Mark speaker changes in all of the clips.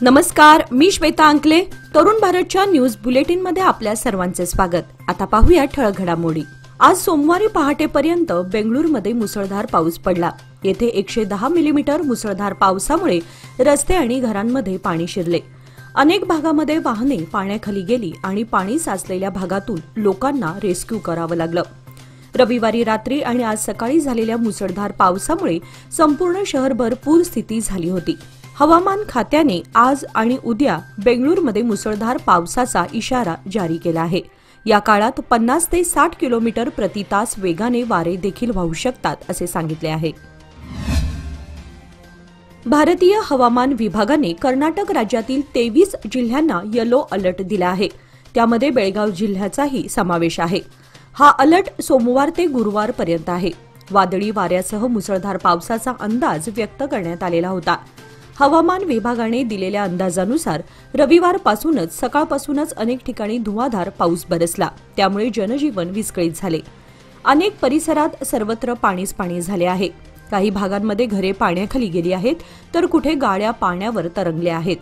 Speaker 1: नमस्कार, मी श्वेता अंकले. तरुण भारतच्या न्यूज बुलेटिन मध्ये आपल्या सर्वांचे स्वागत. आता पाहूया ठळक घडामोडी. आज सोमवारी पहाटेपर्यंत बेंगळुरूमध्ये मुसळधार पाऊस पडला. येथे 110 मिलीमीटर मुसळधार पावसामुळे रस्ते आणि घरांमध्ये पाणी शिरले. अनेक भागामध्ये वाहने पाण्याखाली गेली आणि पाणी साचलेल्या भागातून लोकांना रेस्क्यू करावं लागलं. रविवारी रात्री आणि आज सकाळी झालेल्या मुसळधार पावसामुळे संपूर्ण शहरभर पूरस्थिती झाली होती. हवामान खात्याने आज आणि उद्या बेंगळुरूमध्ये मुसळधार पावसाचा इशारा जारी केला आहे. या काळात 50 ते 60 किलोमीटर प्रति तास वेगाने वारे देखील वाहू शकतात असे सांगितले आहे. भारतीय हवामान विभागाने कर्नाटक राज्यातील 23 जिल्ह्यांना येलो अलर्ट दिला आहे. त्यामध्ये बेळगाव जिल्ह्याचाही समावेश आहे. हा अलर्ट सोमवार ते गुरुवार पर्यंत आहे. वादळी वाऱ्यासह मुसळधार पावसाचा अंदाज व्यक्त करण्यात आलेला होता. हवामान विभागाने दिलेल्या अंदाजानुसार रविवारपासूनच सकाळपासूनच अनेक ठिकाणी धुवाधार पाऊस बरसला. त्यामुळे जनजीवन विस्कळीत झाले. अनेक परिसरात सर्वत्र पाणीच पाणी झाले आहे. काही भागांमध्ये घरे पाण्याखाली गेली आहेत, तर कुठे गाड्या पाण्यावर तरंगल्या आहेत.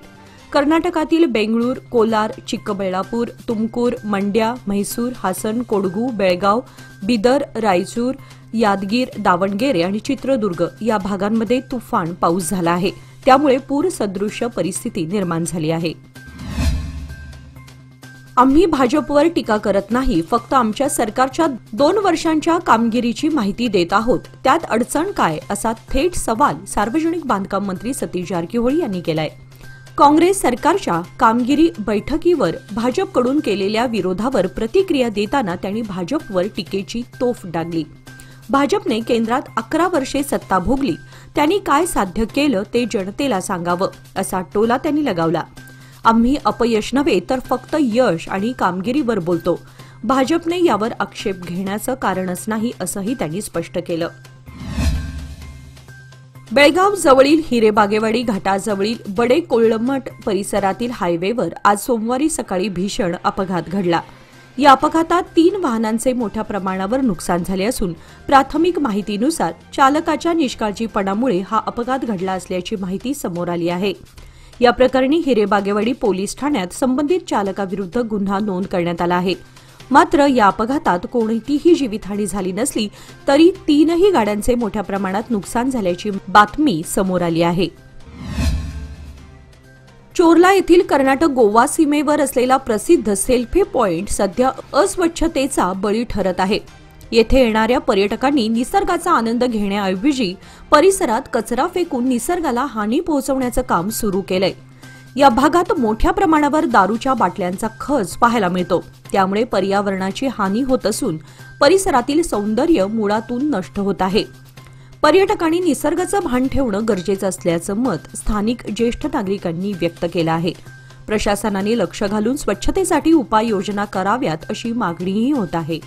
Speaker 1: कर्नाटकातील बेंगळूर, कोलार, चिक्कबळ्ळापूर, तुमकूर, मंड्या, म्हैसूर, हासन, कोडगू, बेळगाव, बिदर, रायचूर, यादगीर, दावणगेरे आणि चित्रदुर्ग या भागांमध्ये तुफान पाऊस झाला आहे. त्यामुळे पूरसदृश्य परिस्थिती निर्माण झाली आहे. आम्ही भाजपवर टीका करत नाही, फक्त आमच्या सरकारच्या 2 वर्षांच्या कामगिरीची माहिती देत आहोत. त्यात अडचण काय, असा थेट सवाल सार्वजनिक बांधकाम मंत्री सतीश जारकिहोळी यांनी केलाय. काँग्रेस सरकारच्या कामगिरी बैठकीवर भाजपकडून केलेल्या विरोधावर प्रतिक्रिया देताना त्यांनी भाजपवर टीकेची तोफ डागली. भाजपने केंद्रात 11 वर्षे सत्ता भोगली, त्यांनी काय साध्य केलं ते जनतेला सांगावं, असा टोला त्यांनी लगावला. आम्ही अपयश नव्हे तर फक्त यश आणि कामगिरीवर बोलतो. भाजपने यावर आक्षेप घेण्याचं कारणच नाही, असंही त्यांनी स्पष्ट केलं. बेळगाव जवळील हिरेबागेवाडी घाटाजवळील बडे कोळमठ परिसरातील हायवेवर आज सोमवारी सकाळी भीषण अपघात घडला. या अपघातात 3 वाहनांचे मोठ्या प्रमाणावर नुकसान झाले असून प्राथमिक माहितीनुसार चालकाच्या निष्काळजीपणामुळे हा अपघात घडला असल्याची माहिती समोर आली आहे. या प्रकरणी हिरेबागेवाडी पोलीस ठाण्यात संबंधित चालकाविरुद्ध गुन्हा नोंद करण्यात आला आहे. मात्र या अपघातात कोणतीही जीवितहानी झाली नसली तरी 3ही गाड्यांचे मोठ्या प्रमाणात नुकसान झाल्याची बातमी समोर आली आहे. चोरला येथील कर्नाटक गोवा सीमेवर असलेला प्रसिद्ध सेल्फी पॉइंट सध्या अस्वच्छतेचा बळी ठरत आहे. येथे येणाऱ्या पर्यटकांनी निसर्गाचा आनंद घेण्याऐवजी परिसरात कचरा फेकून निसर्गाला हानी पोहोचवण्याचं काम सुरू केलंय. या भागात मोठ्या प्रमाणावर दारूच्या बाटल्यांचा खच पाहायला मिळतो. त्यामुळे पर्यावरणाची हानी होत असून परिसरातील सौंदर्य मुळातून नष्ट होत आहे. पर्यटकांनी निसर्गाचं भान ठेवणं गरजेचं असल्याचं मत स्थानिक ज्येष्ठ नागरिकांनी व्यक्त केलं आहे. प्रशासनाने लक्ष घालून स्वच्छतेसाठी उपाययोजना कराव्यात अशी मागणीही होत आहे.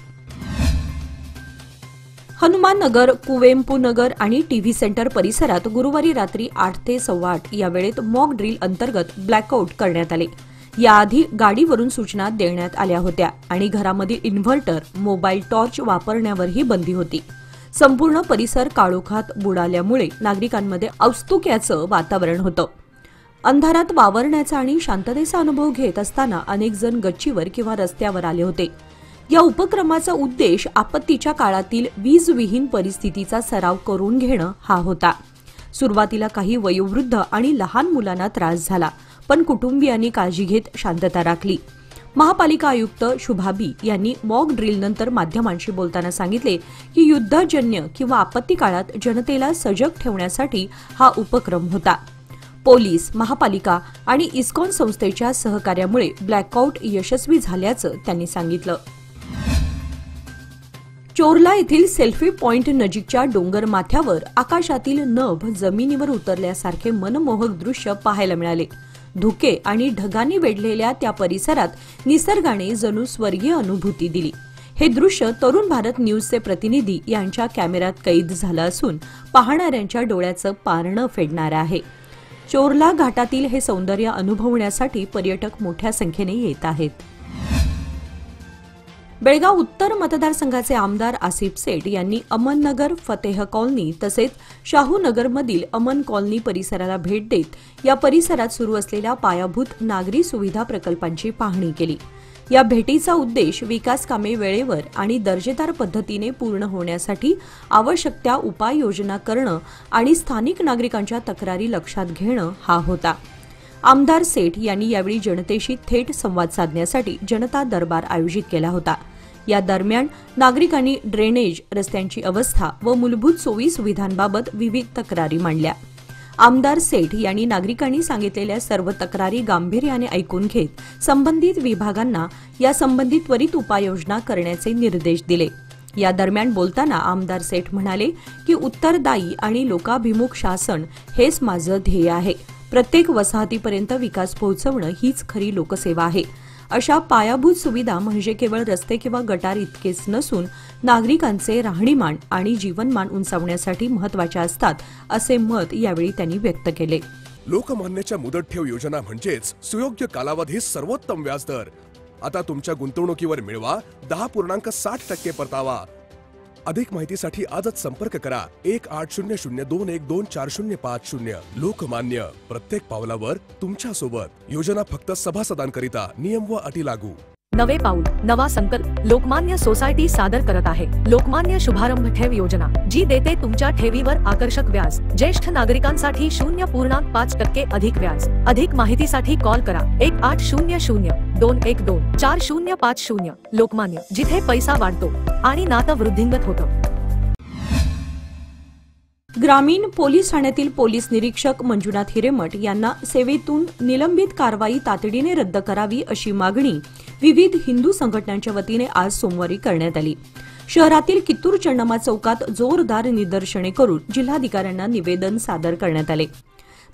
Speaker 1: हनुमान नगर, कुवेंपू नगर आणि टीव्ही सेंटर परिसरात गुरुवारी रात्री 8 ते 8:15 या वेळेत मॉक ड्रिल अंतर्गत ब्लॅकआउट करण्यात आले. याआधी गाडीवरून सूचना देण्यात आल्या होत्या आणि घरामधील इन्व्हर्टर, मोबाईल टॉर्च वापरण्यावरही बंदी होती. संपूर्ण परिसर काळोखात बुडाल्यामुळे नागरिकांमध्ये औत्सुक्याचं वातावरण होतं. अंधारात वावरण्याचा आणि शांततेचा अनुभव घेत असताना अनेक जण गच्चीवर किंवा रस्त्यावर आले होते. या उपक्रमाचा उद्देश आपत्तीच्या काळातील वीजविहीन परिस्थितीचा सराव करून घेणं हा होता. सुरुवातीला काही वयोवृद्ध आणि लहान मुलांना त्रास झाला, पण कुटुंबियांनी काळजी घेत शांतता राखली. महापालिका आयुक्त शुभा बी यांनी मॉक ड्रिलनंतर माध्यमांशी बोलताना सांगितले की युद्धजन्य किंवा आपत्ती काळात जनतेला सजग ठेवण्यासाठी हा उपक्रम होता. पोलीस, महापालिका आणि इस्कॉन संस्थेच्या सहकार्यामुळे ब्लॅकआउट यशस्वी झाल्याचं त्यांनी सांगितलं. चोरला येथील सेल्फी पॉइंट नजीकच्या डोंगर माथ्यावर आकाशातील नभ जमिनीवर उतरल्यासारखे मनमोहक दृश्य पाहायला मिळाले. धुके आणि ढगांनी वेढलेल्या त्या परिसरात निसर्गाने जणू स्वर्गीय अनुभूती दिली. हे दृश्य तरुण भारत न्यूजचे प्रतिनिधी यांच्या कॅमेऱ्यात कैद झालं असून पाहणाऱ्यांच्या डोळ्याचं पारणं फेडणारं आहे. चोरला घाटातील हे सौंदर्य अनुभवण्यासाठी पर्यटक मोठ्या संख्येने येत आहेत. बेळगाव उत्तर मतदारसंघाचे आमदार आसिफ सेठ यांनी अमननगर, फतेह कॉलनी तसेच शाहूनगरमधील अमन कॉलनी परिसराला भेट देत या परिसरात सुरू असलेल्या पायाभूत नागरी सुविधा प्रकल्पांची पाहणी केली। या भेटीचा उद्देश विकास कामे वेळेवर आणि दर्जेदार पद्धतीने पूर्ण होण्यासाठी आवश्यक त्या उपाययोजना करणं आणि स्थानिक नागरिकांच्या तक्रारी लक्षात घेणं हा होता। आमदार सेठ यांनी यावेळी जनतेशी थेट संवाद साधण्यासाठी जनता दरबार आयोजित केला होता। या दरम्यान नागरिकांनी ड्रेनेज, रस्त्यांची अवस्था व मूलभूत सोयी सुविधांबाबत विविध तक्रारी मांडल्या। आमदार सेठ यांनी नागरिकांनी सांगितलेल्या सर्व तक्रारी गांभीर्याने ऐकून घेत संबंधित विभागांना यासंबंधी त्वरित उपाययोजना करण्याचे निर्देश दिले। या दरम्यान बोलताना आमदार सेठ म्हणाले की उत्तरदायी आणि लोकाभिमुख शासन हेच माझं ध्येय आहे। प्रत्येक वसाहतीपर्यंत विकास पोहोचवणं हीच खरी लोकसेवा आहे। अशा पायाभूत सुविधा म्हणजे केवळ रस्ते किंवा गटार इतकेच नसून नागरिकांचे राहणीमान आणि जीवनमान उंचावण्यासाठी महत्त्वाच्या असतात, असे मत यावेळी त्यांनी व्यक्त केले।
Speaker 2: लोकमान्यच्या मुदत ठेव योजना म्हणजेच सुयोग्य कालावधी सर्वोत्तम व्याजदर। आता तुमच्या गुंतवणुकीवर मिळवा 10.60% परतावा। अधिक माहितीसाठी आजच संपर्क करा 1800212405। लोकमान्य, प्रत्येक पावलावर तुमच्या सोबत। योजना फक्त सभासदांकरिता, नियम व अटी लागू।
Speaker 3: नवे पाऊल, नवा संकल्प लोकमान्य सोसायटी सादर करत आहे लोकमान्य शुभारंभ ठेव योजना, जी देते तुमच्या ठेवीवर आकर्षक व्याज। ज्येष्ठ नागरिकांसाठी 0.5% अधिक व्याज। अधिक माहितीसाठी कॉल करा 1800-212-4050। लोकमान्य, जिथे पैसा वाढतो आणि नातं वृद्धिंगत होतं।
Speaker 1: ग्रामीण पोलीस ठाण्यातील पोलीस निरीक्षक मंजुनाथ हिरेमठ यांना सेवेतून निलंबित कारवाई तातडीने रद्द करावी अशी मागणी विविध हिंदू संघटनांच्या वतीने आज सोमवारी करण्यात आली। शहरातील कित्तूर चन्नम्मा चौकात जोरदार निदर्शने करून जिल्हाधिकाऱ्यांना निवेदन सादर करण्यात आले।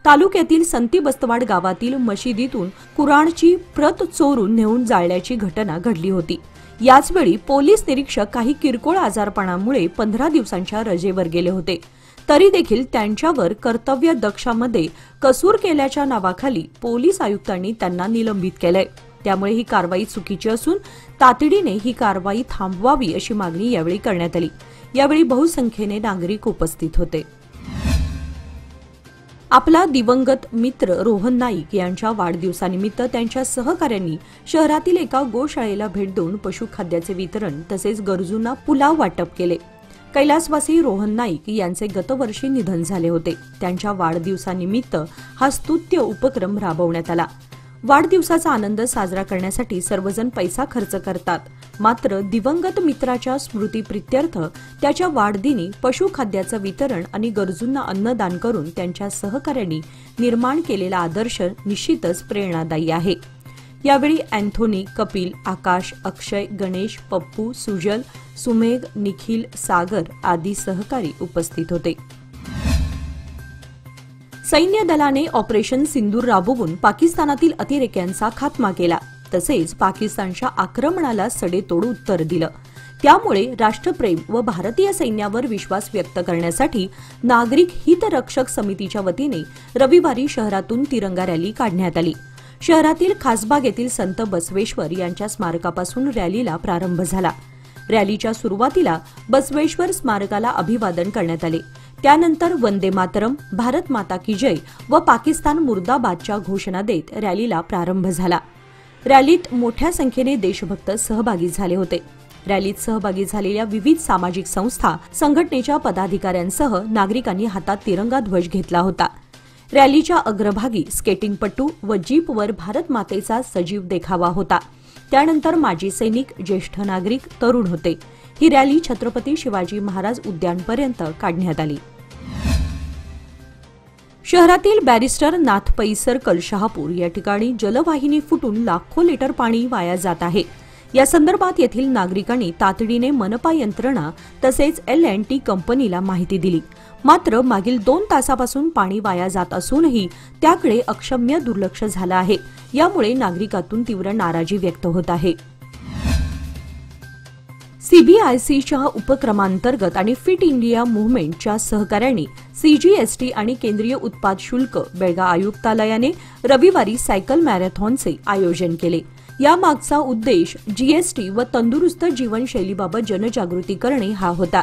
Speaker 1: तालुक्यातील संती बस्तवाड गावातील मशिदीतून कुराणची प्रत चोरून नेऊन जाळल्याची घटना घडली होती। याचवेळी पोलीस निरीक्षक काही किरकोळ आजारपणामुळे 15 दिवसांच्या रजेवर गेले होते, तरी देखील त्यांच्यावर कर्तव्य दक्षामध्ये कसूर केल्याच्या नावाखाली पोलीस आयुक्तांनी त्यांना निलंबित केलंय। त्यामुळे ही कारवाई चुकीची असून तातडीने ही कारवाई थांबवावी अशी मागणी यावेळी करण्यात आली। यावेळी बहुसंख्येने नागरिक उपस्थित होते। आपला दिवंगत मित्र रोहन नाईक यांच्या वाढदिवसानिमित्त त्यांच्या सहकाऱ्यांनी शहरातील एका गोशाळेला भेट देऊन पशुखाद्याचे वितरण तसेच गरजूंना पुलाव वाटप केले। कैलासवासी रोहन नाईक यांचे गतवर्षी निधन झाले होते। त्यांच्या वाढदिवसानिमित्त हा स्तुत्य उपक्रम राबवण्यात आला। वाढदिवसाचा आनंद साजरा करण्यासाठी सर्वजण पैसा खर्च करतात, मात्र दिवंगत मित्राच्या स्मृतीप्रित्यर्थ त्याच्या वाढदिनी पशुखाद्याचं वितरण आणि गरजूंना अन्नदान करून त्यांच्या सहकाऱ्यांनी निर्माण केलेला आदर्श निश्चितच प्रेरणादायी आहे। यावेळी अँथोनी, कपिल, आकाश, अक्षय, गणेश, पप्पू, सुजल, सुमेघ, निखिल, सागर आदी सहकारी उपस्थित होते। सैन्य दलाने ऑपरेशन सिंदूर राबवून पाकिस्तानातील अतिरेक्यांचा खात्मा केला, तसेच पाकिस्तानच्या आक्रमणाला सडेतोड उत्तर दिलं। त्यामुळे राष्ट्रप्रेम व भारतीय सैन्यावर विश्वास व्यक्त करण्यासाठी नागरिक हितरक्षक समितीच्या वतीने रविवारी शहरातून तिरंगा रॅली काढण्यात आली। शहरातील खासबाग येथील संत बसवेश्वर यांच्या स्मारकापासून रॅलीला प्रारंभ झाला। रॅलीच्या सुरुवातीला बसवेश्वर स्मारकाला अभिवादन करण्यात आले। त्यानंतर वंदे मातरम, भारत माता की जय व पाकिस्तान मुर्दाबादच्या घोषणा देत रॅलीला प्रारंभ झाला। रॅलीत मोठ्या संख्येने देशभक्त सहभागी झाले होते। रॅलीत सहभागी झालेल्या विविध सामाजिक संस्था, संघटनेच्या पदाधिकाऱ्यांसह नागरिकांनी हातात तिरंगा ध्वज घेतला होता। रॅलीच्या अग्रभागी स्केटिंगपटू व जीपवर भारत मातेचा सजीव देखावा होता। त्यानंतर माजी सैनिक, ज्येष्ठ नागरिक, तरुण होते। ही रॅली छत्रपती शिवाजी महाराज उद्यानपर्यंत काढण्यात आली। शहरातील बॅरिस्टर नाथपई सर्कल, शहापूर या ठिकाणी जलवाहिनी फुटून लाखो लिटर पाणी वाया जात आहे। या संदर्भात येथील नागरिकांनी तातडीने मनपा यंत्रणा तसेच L&T कंपनीला माहिती दिली, मात्र मागील 2 तासापासून पाणी वाया जात असूनही त्याकडे अक्षम्य दुर्लक्ष झालं आहे। यामुळे नागरिकातून तीव्र नाराजी व्यक्त होत आहे। सीबीआयसीच्या उपक्रमांतर्गत आणि फिट इंडिया मूव्हमेंटच्या सहकार्याने CGST आणि केंद्रीय उत्पाद शुल्क बेळगाव आयुक्तालयाने रविवारी सायकल मॅरेथॉनचे आयोजन केले। यामागचा उद्देश जीएसटी व तंदुरुस्त जीवनशैलीबाबत जनजागृती करणे हा होता.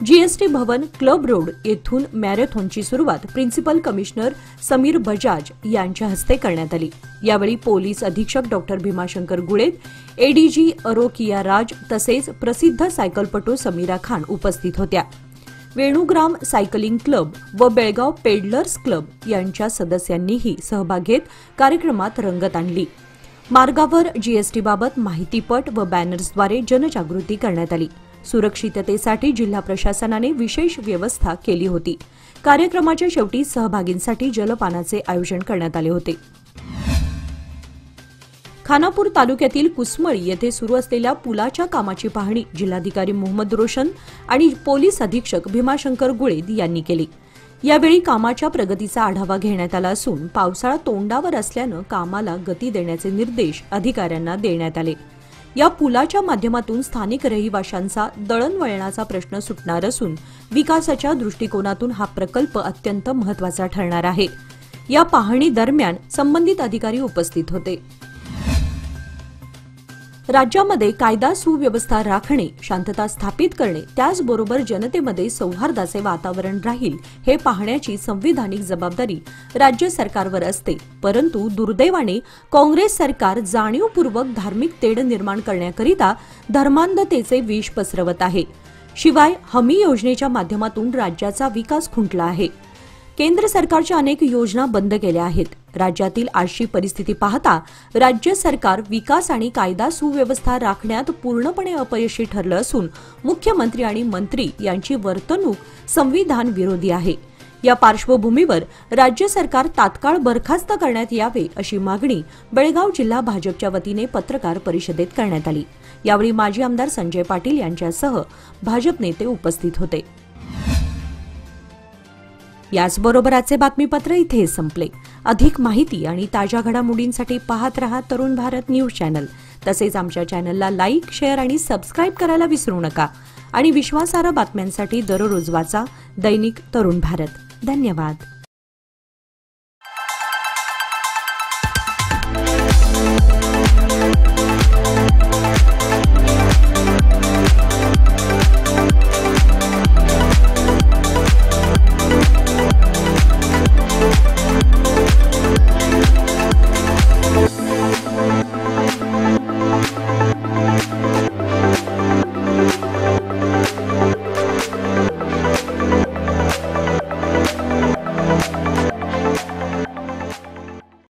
Speaker 1: जीएसटी भवन क्लब रोड येथून मॅरेथॉनची सुरुवात प्रिन्सिपल कमिशनर समीर बजाज यांच्या हस्ते करण्यात आली. यावेळी पोलीस अधीक्षक डॉक्टर भीमाशंकर गुळेद, एडीजी अरोकिया राज तसेच प्रसिद्ध सायकलपटू समीरा खान उपस्थित होत्या. वेणुग्राम सायकलिंग क्लब व बेळगाव पेडलर्स क्लब यांच्या सदस्यांनीही सहभाग घेत कार्यक्रमात रंगत आणली. मार्गावर जीएसटीबाबत माहितीपट व बॅनर्सद्वारे जनजागृती करण्यात आली. सुरक्षिततेसाठी जिल्हा प्रशासनाने विशेष व्यवस्था केली होती. कार्यक्रमाच्या शेवटी सहभागींसाठी जलपानाचे आयोजन करण्यात आले होते. खानापूर तालुक्यातील कुसमळी येथे सुरू असलेल्या पुलाच्या कामाची पाहणी जिल्हाधिकारी मोहम्मद रोशन आणि पोलीस अधीक्षक भीमाशंकर गुळेद यांनी केली. यावेळी कामाच्या प्रगतीचा आढावा घेण्यात आला असून पावसाळा तोंडावर असल्यानं कामाला गती देण्याचे निर्देश अधिकाऱ्यांना देण्यात आले. या पुलाच्या माध्यमातून स्थानिक रहिवाशांचा दळणवळणाचा प्रश्न सुटणार असून विकासाच्या दृष्टिकोनातून हा प्रकल्प अत्यंत महत्त्वाचा ठरणार आहे. या पाहणी दरम्यान संबंधित अधिकारी उपस्थित होते. राज्यामध्ये कायदा सुव्यवस्था राखणे, शांतता स्थापित करणे, त्याचबरोबर जनतेमध्ये सौहार्दाचे वातावरण राहील हे पाहण्याची संविधानिक जबाबदारी राज्य सरकारवर असते. परंतु दुर्दैवाने काँग्रेस सरकार जाणीवपूर्वक धार्मिक तेढ निर्माण करण्याकरिता धर्मांधतेचे विष पसरवत आहे. शिवाय हमी योजनेच्या माध्यमातून राज्याचा विकास खुंटला आहे. केंद्र सरकारच्या अनेक योजना बंद केल्या आहेत. राज्यातील आजची परिस्थिती पाहता राज्य सरकार विकास आणि कायदा सुव्यवस्था राखण्यात पूर्णपणे अपयशी ठरलं असून मुख्यमंत्री आणि मंत्री यांची वर्तणूक संविधान विरोधी आहे. या पार्श्वभूमीवर राज्य सरकार तात्काळ बरखास्त करण्यात यावे अशी मागणी बेळगाव जिल्हा भाजपच्या वतीने पत्रकार परिषदेत करण्यात आली. यावेळी माजी आमदार संजय पाटील यांच्यासह भाजप नेते उपस्थित होते. याचबरोबर आजचे बातमीपत्र इथे संपले. अधिक माहिती आणि ताज्या घडामोडींसाठी पाहत रहा तरुण भारत न्यूज चॅनल. तसेच आमच्या चॅनलला लाईक, शेअर आणि सबस्क्राईब करायला विसरू नका. आणि विश्वासार्ह बातम्यांसाठी दररोज वाचा दैनिक तरुण भारत. धन्यवाद.